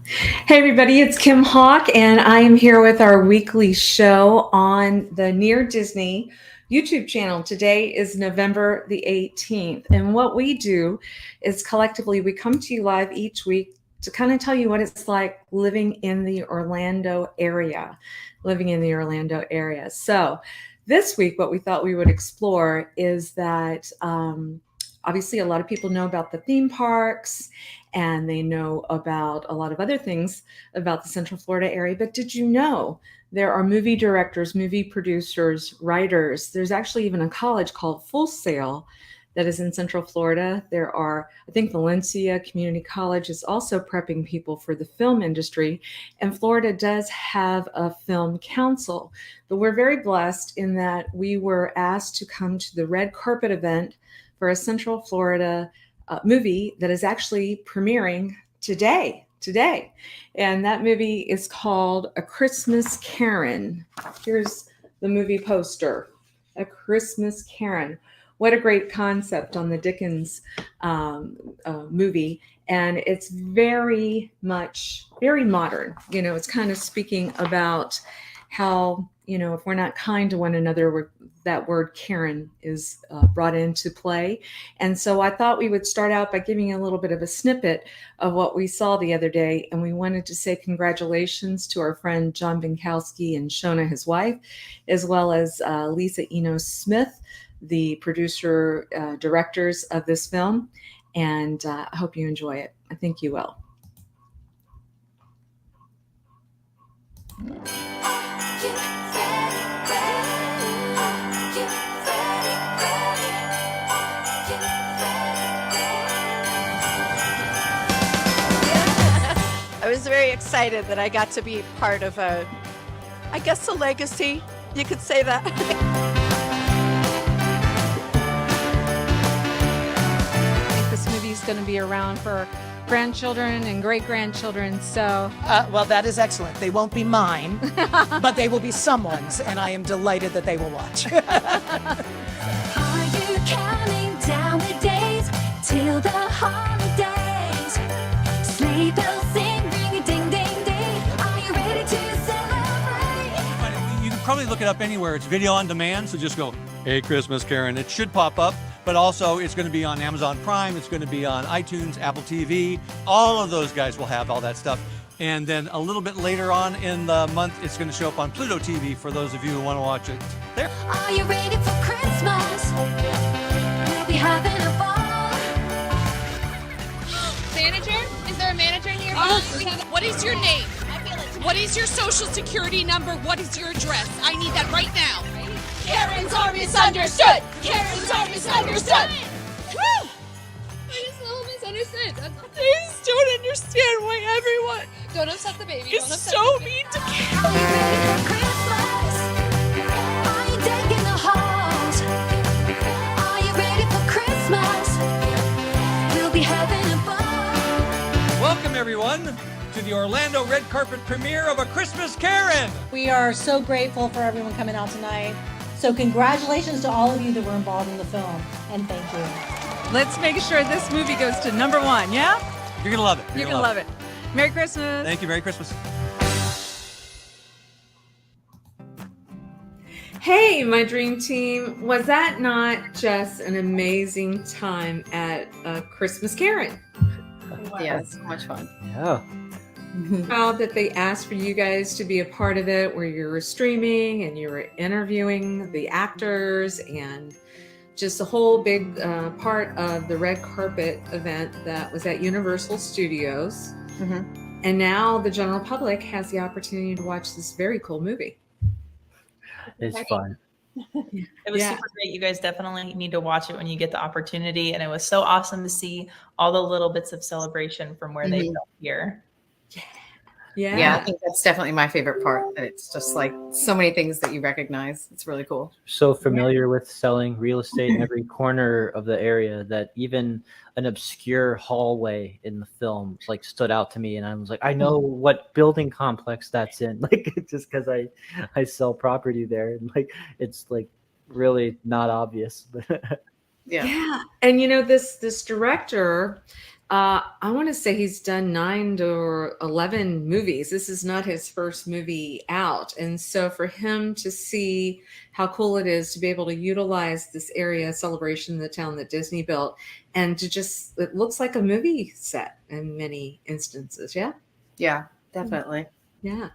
Hey everybody, it's Kim Hawk, and I am here with our weekly show on the Near Disney YouTube channel. Today is November the 18th, and what we do is collectively we come to you live each week to kind of tell you what it's like living in the Orlando area. So this week, what we thought we would explore is that obviously a lot of people know about the theme parks and they know about a lot of other things about the Central Florida area. But did you know there are movie directors, movie producers, writers? There's actually even a college called Full Sail that is in Central Florida. There are, I think Valencia Community College is also prepping people for the film industry. And Florida does have a film council. But we're very blessed in that we were asked to come to the red carpet event for a Central Florida movie that is actually premiering today. And that movie is called A Christmas Karen. Here's the movie poster. A Christmas Karen. What a great concept on the Dickens movie. And it's very modern. You know, it's kind of speaking about how, you know, if we're not kind to one another, that word Karen is brought into play. And so I thought we would start out by giving a little bit of a snippet of what we saw the other day. And we wanted to say congratulations to our friend John Bikowski and Shona, his wife, as well as Lisa Enos Smith, the producer, directors of this film. And I hope you enjoy it. I think you will. I was very excited that I got to be part of a legacy. You could say that. I think this movie is going to be around for grandchildren and great-grandchildren, so... Well, that is excellent. They won't be mine, but they will be someone's, and I am delighted that they will watch. Are you counting down the days till the holidays? Sleigh bells sing, ring a ding ding ding. Are you ready to celebrate? You can probably look it up anywhere. It's video on demand, so just go, "Hey Christmas Karen." It should pop up, but also it's going to be on Amazon Prime. It's going to be on iTunes, Apple TV. All of those guys will have all that stuff. And then a little bit later on in the month, it's going to show up on Pluto TV for those of you who want to watch it there. Are you ready for Christmas? We'll be having a ball. Manager? Is there a manager here? What is your name? What is your social security number? What is your address? I need that right now. Karens are misunderstood. Karens are misunderstood. Woo! I just a little misunderstood. I just don't understand why everyone. Don't upset the baby. It's so mean to Karen. Are you ready for Christmas? Are you decking the halls? Are you ready for Christmas? We'll be having a ball. Welcome, everyone, to the Orlando red carpet premiere of A Christmas Karen. We are so grateful for everyone coming out tonight. So congratulations to all of you that were involved in the film, and thank you. Let's make sure this movie goes to number one, yeah? You're going to love it. You're going to love it. Merry Christmas. Thank you. Merry Christmas. Hey, my dream team, was that not just an amazing time at Christmas Karen? Yeah, it's so much fun. Yeah. Proud that they asked for you guys to be a part of it, where you were streaming and you were interviewing the actors and just a whole big part of the red carpet event that was at Universal Studios. Mm-hmm. And now the general public has the opportunity to watch this very cool movie. It's fun. It was super great. You guys definitely need to watch it when you get the opportunity. And it was so awesome to see all the little bits of celebration from where they felt here. Yeah, I think that's definitely my favorite part. And it's just like so many things that you recognize. It's really cool. So familiar with selling real estate in every corner of the area that even an obscure hallway in the film like stood out to me, and I was like, I know what building complex that's in, like just because I sell property there, and like it's like really not obvious, but yeah. And you know, this director I want to say he's done 9 or 11 movies. This is not his first movie out. And so for him to see how cool it is to be able to utilize this area celebration in the town that Disney built and to just, it looks like a movie set in many instances. Yeah. Yeah, definitely. Yeah.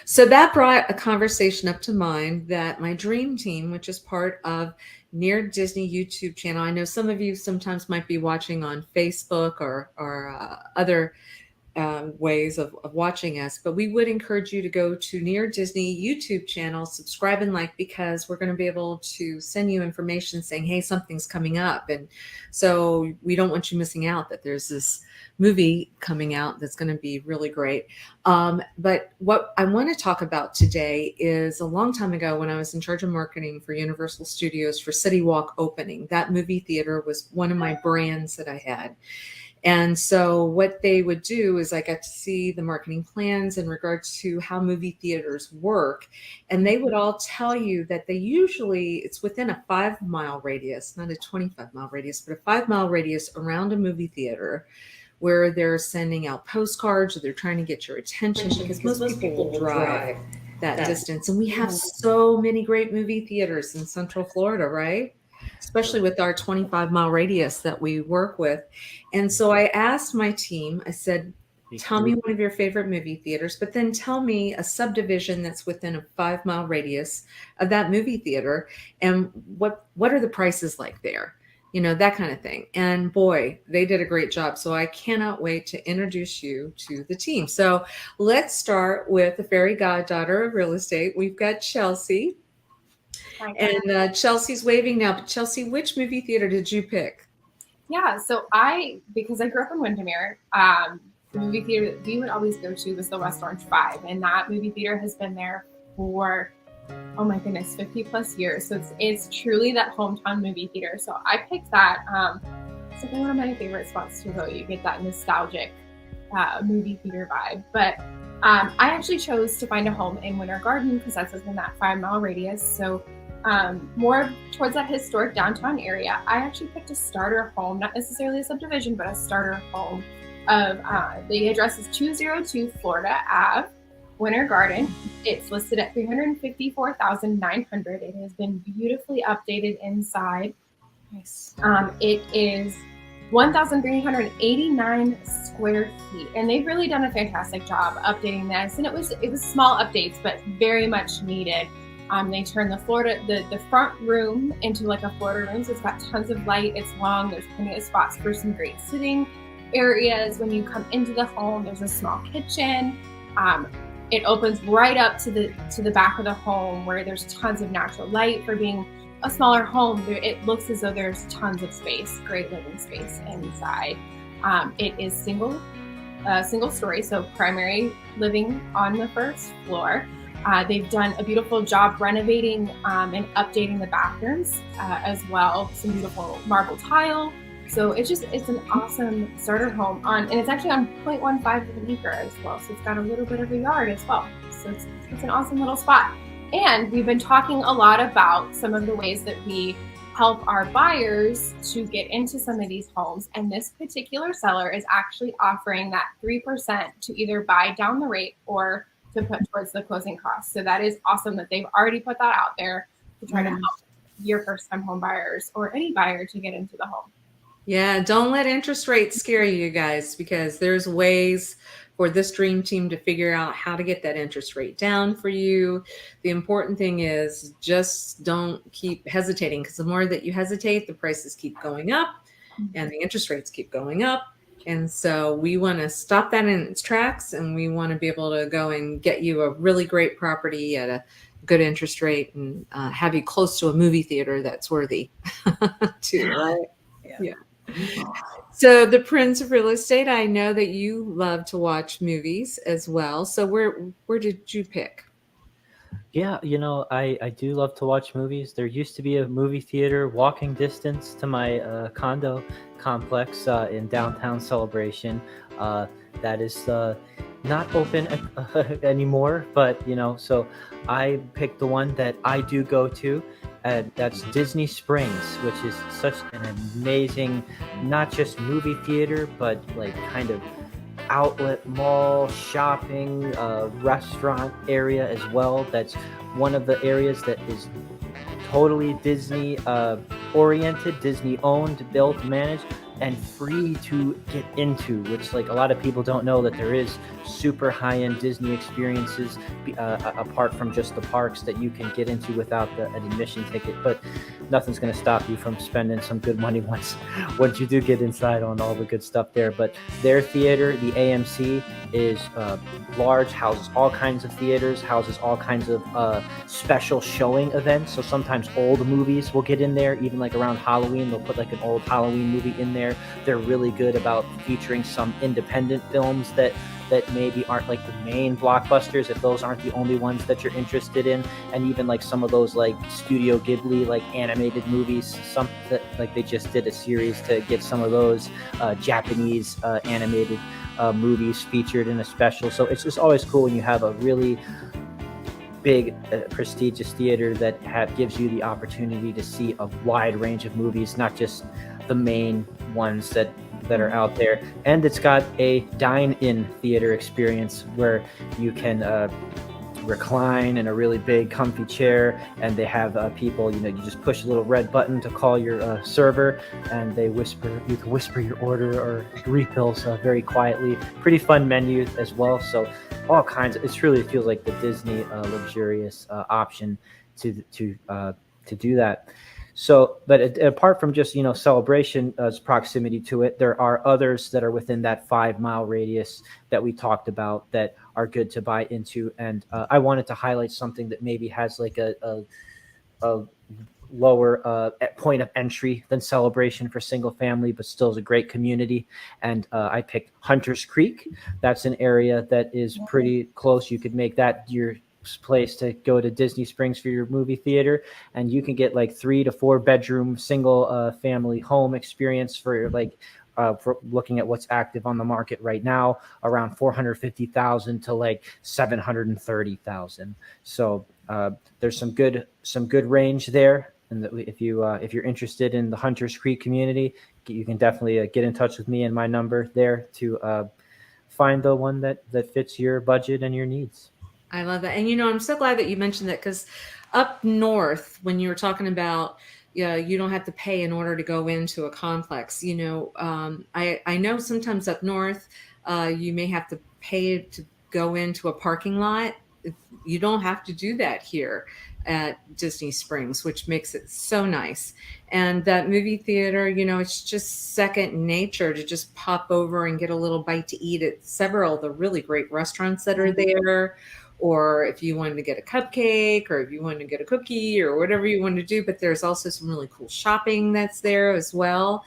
So that brought a conversation up to mind that my dream team, which is part of Near Disney YouTube channel. I know some of you sometimes might be watching on Facebook or other ways of watching us, but we would encourage you to go to Near Disney YouTube channel, subscribe and like, because we're going to be able to send you information saying, hey, something's coming up. And so we don't want you missing out that there's this movie coming out that's going to be really great. But what I want to talk about today is a long time ago when I was in charge of marketing for Universal Studios for City Walk opening. That movie theater was one of my brands that I had. And so what they would do is I got to see the marketing plans in regards to how movie theaters work. And they would all tell you that they usually, it's within a 5-mile radius, not a 25-mile radius, but a 5-mile radius around a movie theater where they're sending out postcards or they're trying to get your attention because most people will drive that distance. And we have so many great movie theaters in Central Florida, right? Especially with our 25-mile radius that we work with. And so I asked my team, I said, tell me one of your favorite movie theaters, but then tell me a subdivision that's within a 5-mile radius of that movie theater. And what are the prices like there? You know, that kind of thing. And boy, they did a great job. So I cannot wait to introduce you to the team. So let's start with the fairy goddaughter of real estate. We've got Chelsea. And Chelsea's waving now. But Chelsea, which movie theater did you pick? Yeah, so because I grew up in Windermere, the movie theater that we would always go to was the West Orange 5. And that movie theater has been there for, oh my goodness, 50 plus years. So it's truly that hometown movie theater. So I picked that. It's like one of my favorite spots to go. You get that nostalgic movie theater vibe. But I actually chose to find a home in Winter Garden because that's within that 5-mile radius. So more towards that historic downtown area. I actually picked a starter home, not necessarily a subdivision, but a starter home of, the address is 202 Florida Ave, Winter Garden. It's listed at $354,900. It has been beautifully updated inside. Nice. It is 1,389 square feet, and they've really done a fantastic job updating this. And it was small updates, but very much needed. They turned the front room into like a Florida room, so it's got tons of light. It's long. There's plenty of spots for some great sitting areas. When you come into the home, there's a small kitchen. It opens right up to the back of the home where there's tons of natural light. For being a smaller home, it looks as though there's tons of space, great living space inside. It is single story, so primary living on the first floor. They've done a beautiful job renovating and updating the bathrooms as well. Some beautiful marble tile. So it's an awesome starter home and it's actually on 0.15 of an acre as well. So it's got a little bit of a yard as well. So it's an awesome little spot. And we've been talking a lot about some of the ways that we help our buyers to get into some of these homes. And this particular seller is actually offering that 3% to either buy down the rate or to put towards the closing costs. So that is awesome that they've already put that out there to try to help your first time home buyers or any buyer to get into the home. Yeah, don't let interest rates scare you guys, because there's ways for this dream team to figure out how to get that interest rate down for you. The important thing is just don't keep hesitating, because the more that you hesitate, the prices keep going up and the interest rates keep going up. And so we want to stop that in its tracks, and we want to be able to go and get you a really great property at a good interest rate and have you close to a movie theater that's worthy too, right? Yeah. So the Prince of Real Estate, I know that you love to watch movies as well. So where did you pick? Yeah, I do love to watch movies. There used to be a movie theater walking distance to my condo complex in downtown Celebration. That is not open anymore, but so I picked the one that I do go to, and that's Disney Springs, which is such an amazing, not just movie theater, but like kind of outlet mall, shopping, restaurant area as well. That's one of the areas that is totally Disney oriented, Disney owned, built, managed, and free to get into, which like a lot of people don't know that there is super high-end Disney experiences apart from just the parks that you can get into without an admission ticket. But nothing's going to stop you from spending some good money once you do get inside on all the good stuff there. But their theater, the AMC, is large, houses all kinds of theaters, houses all kinds of special showing events. So sometimes old movies will get in there, even like around Halloween, they'll put like an old Halloween movie in there. They're really good about featuring some independent films that maybe aren't like the main blockbusters, if those aren't the only ones that you're interested in. And even like some of those like Studio Ghibli like animated movies, some that like they just did a series to get some of those Japanese animated movies featured in a special. So it's just always cool when you have a really big prestigious theater that gives you the opportunity to see a wide range of movies, not just the main ones that are out there. And it's got a dine-in theater experience where you can recline in a really big comfy chair, and they have people, you just push a little red button to call your server, and you can whisper your order or refills very quietly. Pretty fun menu as well. So all kinds it really feels like the Disney luxurious option to do that. So, but apart from just, Celebration's proximity to it, there are others that are within that 5-mile radius that we talked about that are good to buy into. And I wanted to highlight something that maybe has like a lower point of entry than Celebration for single family, but still is a great community. And I picked Hunters Creek. That's an area that is pretty close. You could make that your place to go to Disney Springs for your movie theater, and you can get like 3 to 4 bedroom single family home experience for for looking at what's active on the market right now, around $450,000 to like $730,000. So there's some good range there. And if you're interested in the Hunters Creek community, you can definitely get in touch with me and my number there to find the one that fits your budget and your needs. I love that. And, I'm so glad that you mentioned that, because up north, when you were talking about, you don't have to pay in order to go into a complex, I know sometimes up north, you may have to pay to go into a parking lot. You don't have to do that here at Disney Springs, which makes it so nice. And that movie theater, it's just second nature to just pop over and get a little bite to eat at several of the really great restaurants that are there. Or if you wanted to get a cupcake, or if you wanted to get a cookie, or whatever you want to do. But there's also some really cool shopping that's there as well.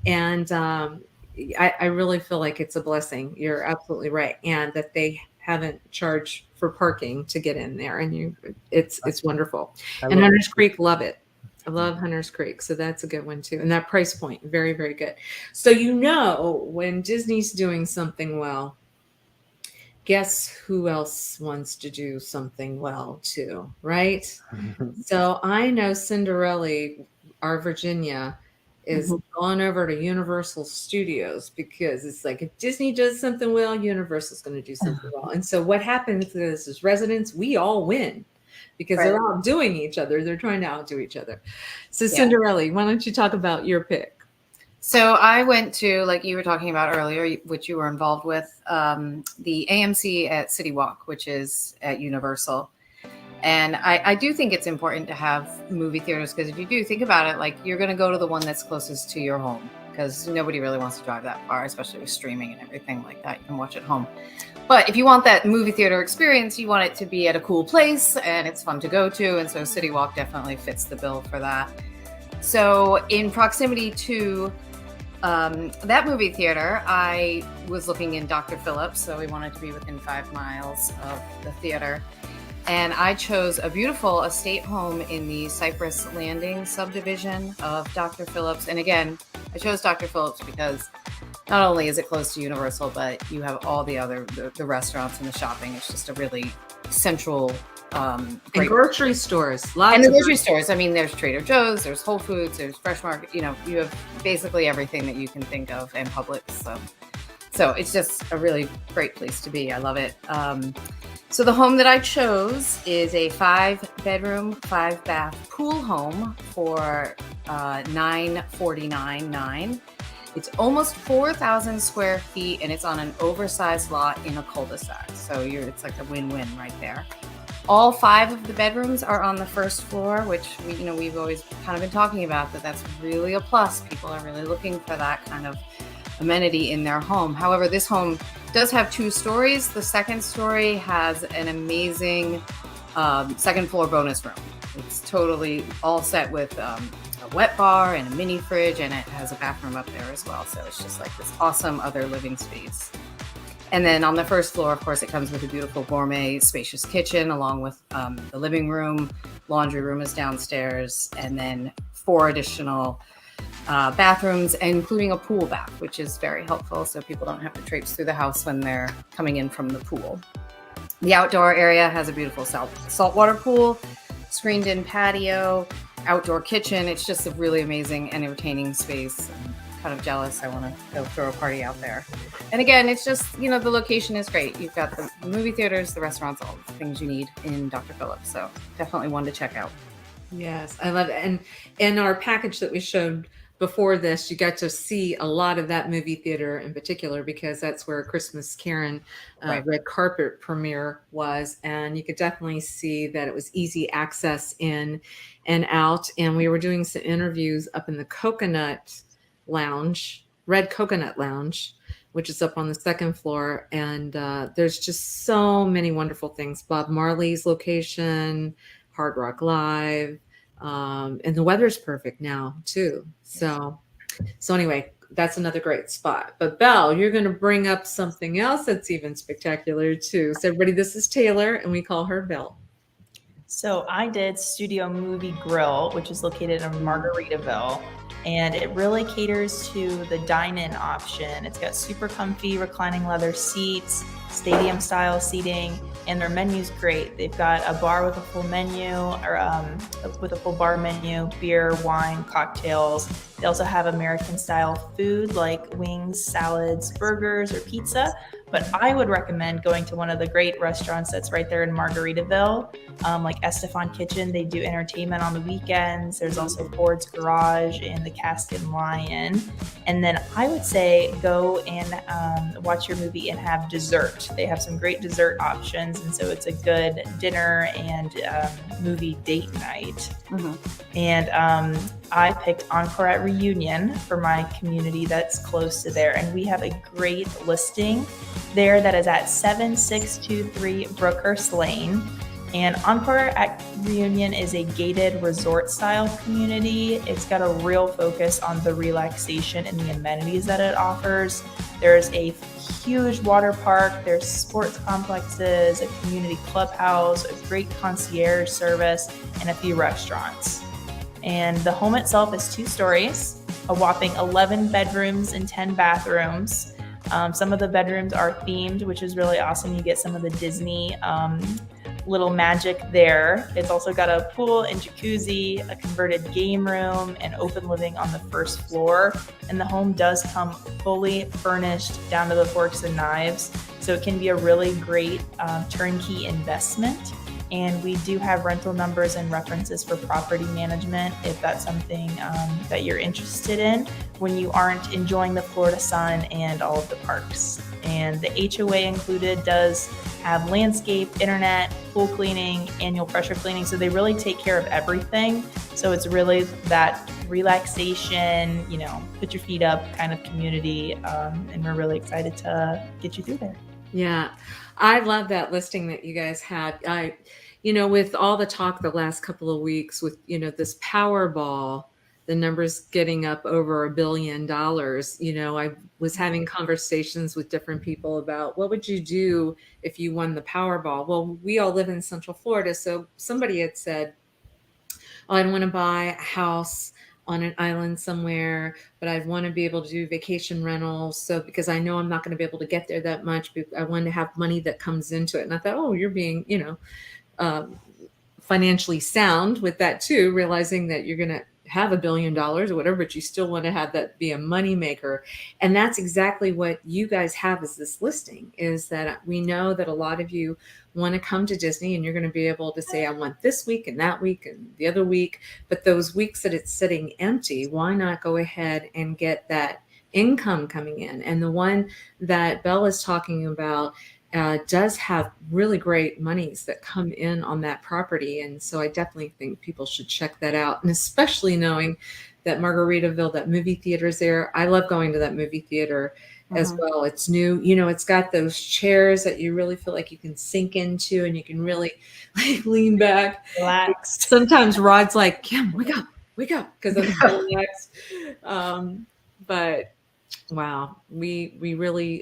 And I really feel like it's a blessing. You're absolutely right. And that they haven't charged for parking to get in there. And it's wonderful. And Hunters Creek, love it. I love Hunters Creek. So that's a good one too. And that price point, very, very good. So when Disney's doing something well, guess who else wants to do something well too, right? So I know Cinderella, our Virginia, is gone over to Universal Studios, because it's like, if Disney does something well, Universal's going to do something well. And so what happens is, as residents, we all win, because they're outdoing each other. They're trying to outdo each other. So Cinderella, why don't you talk about your pick? So I went to, like you were talking about earlier, which you were involved with, the AMC at City Walk, which is at Universal. And I do think it's important to have movie theaters, because if you do think about it, like, you're going to go to the one that's closest to your home, because nobody really wants to drive that far, especially with streaming and everything like that. You can watch at home. But if you want that movie theater experience, you want it to be at a cool place and it's fun to go to. And so City Walk definitely fits the bill for that. So in proximity to that movie theater, I was looking in Dr. Phillips, so we wanted to be within 5 miles of the theater. And I chose a beautiful estate home in the Cypress Landing subdivision of Dr. Phillips. And again, I chose Dr. Phillips because not only is it close to Universal, but you have all the other the restaurants and the shopping. It's just a really central. And Great grocery stores, lots and the of grocery stores. I mean, there's Trader Joe's, there's Whole Foods, there's Fresh Market. You know, you have basically everything that you can think of, and Publix. So it's just a really great place to be. I love it. So the home that I chose is a 5-bedroom, 5-bath pool home for $949,900. It's almost 4,000 square feet, and it's on an oversized lot in a cul-de-sac. So it's like a win-win right there. All 5 of the bedrooms are on the first floor, which we've always kind of been talking about, that's really a plus. People are really looking for that kind of amenity in their home. However, this home does have 2 stories. The second story has an amazing second floor bonus room. It's totally all set with a wet bar and a mini fridge, and it has a bathroom up there as well. So it's just like this awesome other living space. And then on the first floor, of course, it comes with a beautiful gourmet, spacious kitchen, along with the living room. Laundry room is downstairs, and then 4 additional bathrooms, including a pool bath, which is very helpful, so people don't have to traipse through the house when they're coming in from the pool. The outdoor area has a beautiful saltwater pool, screened-in patio, outdoor kitchen. It's just a really amazing and entertaining space. I'm kind of jealous. I want to go throw a party out there. And again, it's just, the location is great. You've got the movie theaters, the restaurants, all the things you need in Dr. Phillips. So definitely one to check out. Yes, I love it. And in our package that we showed before this, you got to see a lot of that movie theater in particular, because that's where Christmas Karen red carpet premiere was. And you could definitely see that it was easy access in and out. And we were doing some interviews up in the Red Coconut Lounge, which is up on the second floor. And there's just so many wonderful things. Bob Marley's location, Hard Rock Live, and the weather's perfect now too. So anyway, that's another great spot. But Belle, you're going to bring up something else that's even spectacular too. So everybody, this is Taylor, and we call her Belle. So I did Studio Movie Grill, which is located in Margaritaville, and it really caters to the dine-in option. It's got super comfy reclining leather seats, stadium style seating, and their menu's great. They've got a bar with a full menu, or with a full bar menu, beer, wine, cocktails. They also have American style food like wings, salads, burgers, or pizza. But I would recommend going to one of the great restaurants that's right there in Margaritaville, like Estefan Kitchen. They do entertainment on the weekends. There's also Ford's Garage and the Cast and Lion. And then I would say go and watch your movie and have dessert. They have some great dessert options, and so it's a good dinner and movie date night. Mm-hmm. And I picked Encore at Reunion for my community that's close to there, and we have a great listing there that is at 7623 Brookhurst Lane. And Encore at Reunion is a gated resort style community. It's got a real focus on the relaxation and the amenities that it offers. There's a huge water park, there's sports complexes, a community clubhouse, a great concierge service, and a few restaurants. And the home itself is 2 stories, a whopping 11 bedrooms and 10 bathrooms. Some of the bedrooms are themed, which is really awesome. You get some of the Disney little magic there. It's also got a pool and jacuzzi, a converted game room, and open living on the first floor. And the home does come fully furnished down to the forks and knives. So it can be a really great turnkey investment. And we do have rental numbers and references for property management if that's something that you're interested in when you aren't enjoying the Florida sun and all of the parks. And the HOA included does have landscape, internet, pool cleaning, annual pressure cleaning. So they really take care of everything. So it's really that relaxation, put your feet up kind of community. And we're really excited to get you through there. Yeah, I love that listing that you guys had. With all the talk the last couple of weeks with, this Powerball, the numbers getting up over $1 billion, I was having conversations with different people about what would you do if you won the Powerball? Well, we all live in Central Florida. So somebody had said, oh, I want to buy a house on an island somewhere, but I'd want to be able to do vacation rentals. So because I know I'm not going to be able to get there that much, but I want to have money that comes into it. And I thought, oh, you're being, um, financially sound with that too, realizing that you're going to have $1 billion or whatever, but you still want to have that be a money maker. And that's exactly what you guys have as this listing, is that we know that a lot of you want to come to Disney, and you're going to be able to say, I want this week and that week and the other week. But those weeks that it's sitting empty, why not go ahead and get that income coming in? And the one that Belle is talking about does have really great monies that come in on that property. And so I definitely think people should check that out. And especially knowing that Margaritaville, that movie theater is there. I love going to that movie theater as well. It's new. It's got those chairs that you really feel like you can sink into, and you can really like lean back. Relax. Sometimes Rod's like, Kim, wake up, because I'm so relaxed. But wow, we really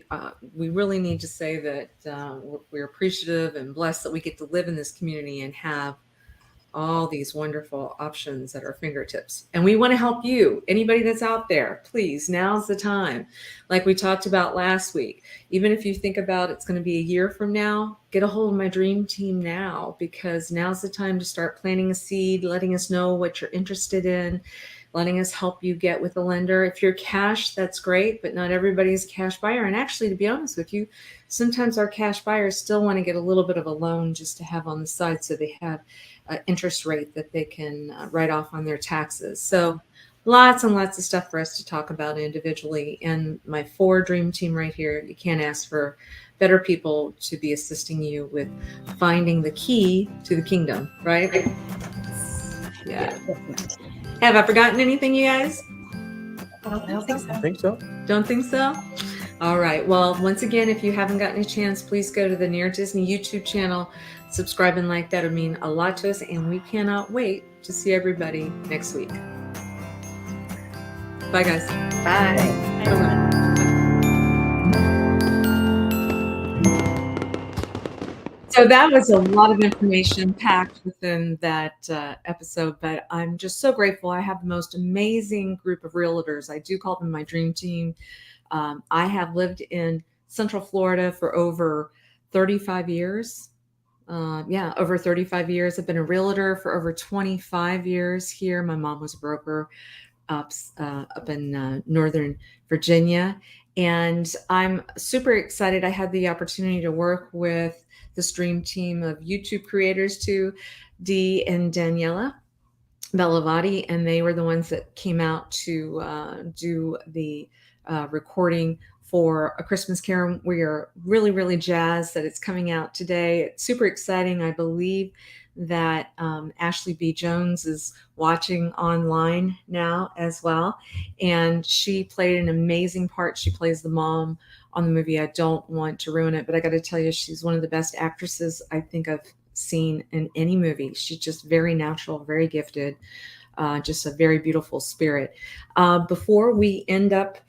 need to say that we're appreciative and blessed that we get to live in this community and have all these wonderful options at our fingertips. And we want to help you. Anybody that's out there, please, now's the time. Like we talked about last week, even if you think about it's going to be a year from now, get a hold of my dream team now, because now's the time to start planting a seed, letting us know what you're interested in, letting us help you get with a lender. If you're cash, that's great, but not everybody's a cash buyer. And actually, to be honest with you, sometimes our cash buyers still want to get a little bit of a loan just to have on the side, so they have an interest rate that they can write off on their taxes. So lots and lots of stuff for us to talk about individually. And my 4 dream team right here, you can't ask for better people to be assisting you with finding the key to the kingdom, right? Yeah. Have I forgotten anything, you guys? I don't think so. I think so. Don't think so? All right. Well, once again, if you haven't gotten a chance, please go to the Near Disney YouTube channel. Subscribe and like. That would mean a lot to us, and we cannot wait to see everybody next week. Bye, guys. Bye. So that was a lot of information packed within that episode, but I'm just so grateful. I have the most amazing group of realtors. I do call them my dream team. I have lived in Central Florida for over 35 years. Over 35 years. I've been a realtor for over 25 years here. My mom was a broker up in Northern Virginia. And I'm super excited. I had the opportunity to work with this dream team of YouTube creators too, Dee and Daniela Bellavati, and they were the ones that came out to do the recording for A Christmas Carol. We are really, really jazzed that it's coming out today. It's super exciting. I believe that Ashley B. Jones is watching online now as well. And she played an amazing part. She plays the mom on the movie. I don't want to ruin it, but I got to tell you, she's one of the best actresses I think I've seen in any movie. She's just very natural, very gifted, just a very beautiful spirit. Before we end up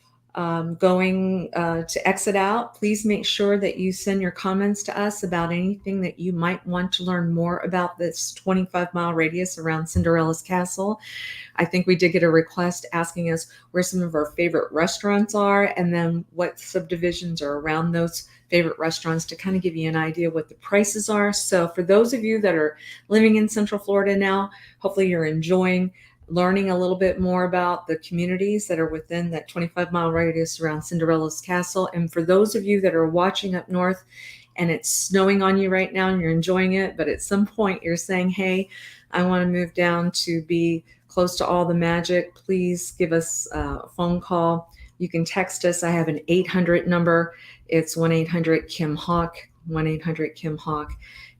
going to exit out, please make sure that you send your comments to us about anything that you might want to learn more about this 25-mile radius around Cinderella's castle. I think we did get a request asking us where some of our favorite restaurants are, and then what subdivisions are around those favorite restaurants, to kind of give you an idea what the prices are. So for those of you that are living in Central Florida now, hopefully you're enjoying learning a little bit more about the communities that are within that 25-mile radius around Cinderella's castle. And for those of you that are watching up north and it's snowing on you right now and you're enjoying it, but at some point you're saying, hey, I want to move down to be close to all the magic, please give us a phone call. You can text us. I have an 800 number. It's 1-800-KIM-HAWK, 1-800-KIM-HAWK,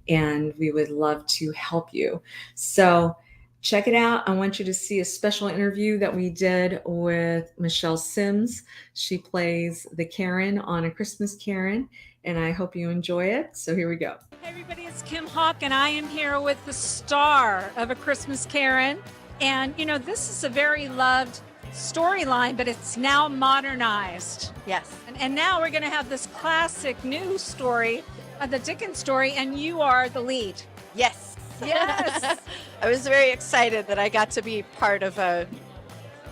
and we would love to help you. So check it out. I want you to see a special interview that we did with Michelle Sims. She plays the Karen on A Christmas Karen, and I hope you enjoy it. So here we go. Hey everybody, it's Kim Hawk, and I am here with the star of A Christmas Karen. And you know, this is a very loved storyline, but it's now modernized. Yes. And now we're going to have this classic new story, the Dickens story, and you are the lead. Yes. Yes. I was very excited that I got to be part of a,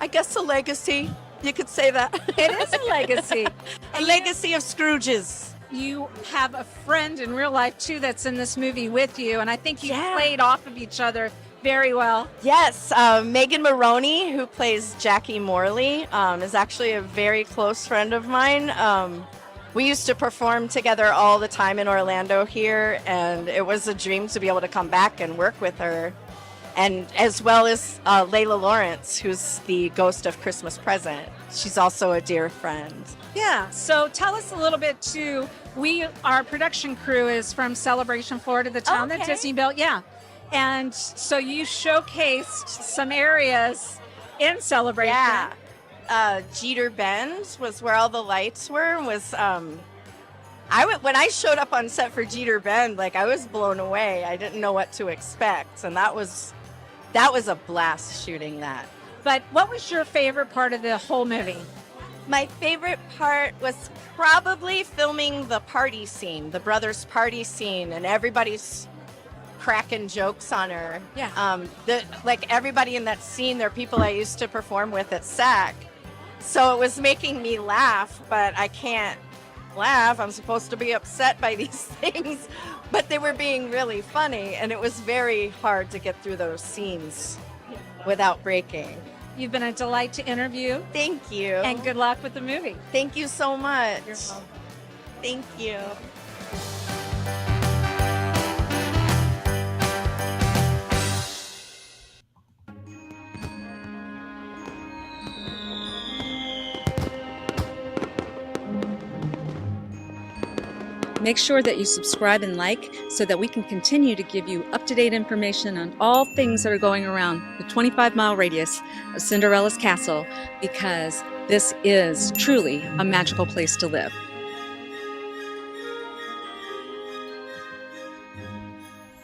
I guess a legacy. You could say that. It is a legacy. A legacy of Scrooges. You have a friend in real life too that's in this movie with you, and I think you played off of each other very well. Yes, Megan Maroney, who plays Jackie Morley, is actually a very close friend of mine. We used to perform together all the time in Orlando here, and it was a dream to be able to come back and work with her. And as well as Layla Lawrence, who's the ghost of Christmas Present. She's also a dear friend. Yeah, so tell us a little bit too. Our production crew is from Celebration, Florida, the town that Disney built. Yeah. And so you showcased some areas in Celebration. Yeah. Jeter Bend was where all the lights were. When I showed up on set for Jeter Bend, like I was blown away. I didn't know what to expect, and that was a blast shooting that. But what was your favorite part of the whole movie? My favorite part was probably filming the party scene, the brothers' party scene, and everybody's cracking jokes on her. Yeah. Like everybody in that scene, they're people I used to perform with at SAC. So it was making me laugh, but I can't laugh. I'm supposed to be upset by these things, but they were being really funny, and it was very hard to get through those scenes without breaking. You've been a delight to interview. Thank you. And good luck with the movie. Thank you so much. You're welcome. Thank you. Make sure that you subscribe and like so that we can continue to give you up-to-date information on all things that are going around the 25-mile radius of Cinderella's castle, because this is truly a magical place to live.